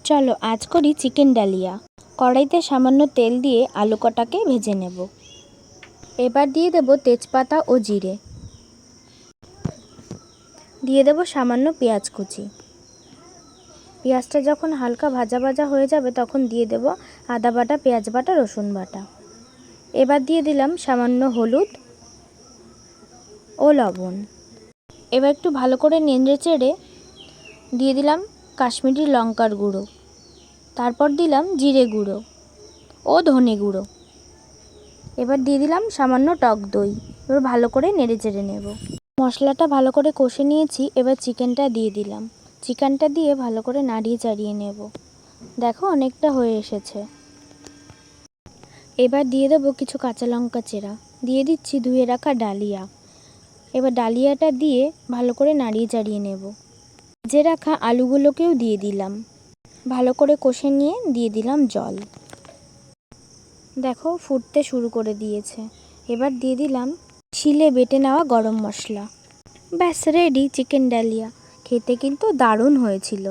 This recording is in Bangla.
চলো আজ করি চিকেন ডালিয়া। কড়াইতে সামান্য তেল দিয়ে আলু কটাকে ভেজে নেব। এবার দিয়ে দেব তেজপাতা ও জিরে, দিয়ে দেব সামান্য পেঁয়াজ কুচি। পেঁয়াজটা যখন হালকা ভাজা ভাজা হয়ে যাবে তখন দিয়ে দেব আদা বাটা, পেঁয়াজ বাটা, রসুন বাটা। এবার দিয়ে দিলাম সামান্য হলুদ ও লবণ। এবার একটু ভালো করে নেড়ে চেড়ে দিয়ে দিলাম কাশ্মীরি লঙ্কার গুঁড়ো, তারপর দিলাম জিরে গুঁড়ো ও ধনে গুঁড়ো। এবার দিয়ে দিলাম সামান্য টক দই। এবার ভালো করে নেড়ে চেড়ে নেব। মশলাটা ভালো করে কষে নিয়েছি। এবার চিকেনটা দিয়ে দিলাম। চিকেনটা দিয়ে ভালো করে নাড়িয়ে চাড়িয়ে নেব। দেখো অনেকটা হয়ে এসেছে। এবার দিয়ে দেবো কিছু কাঁচা লঙ্কা চেরা, দিয়ে দিচ্ছি ধুয়ে রাখা ডালিয়া। এবার ডালিয়াটা দিয়ে ভালো করে নাড়িয়ে চাড়িয়ে নেব। ভেজে রাখা আলুগুলোকেও দিয়ে দিলাম। ভালো করে কষে নিয়ে দিয়ে দিলাম জল। দেখো ফুটতে শুরু করে দিয়েছে। এবার দিয়ে দিলাম শিলে বেটে নেওয়া গরম মশলা। ব্যাস রেডি চিকেন ডালিয়া। খেতে কিন্তু দারুণ হয়েছিল।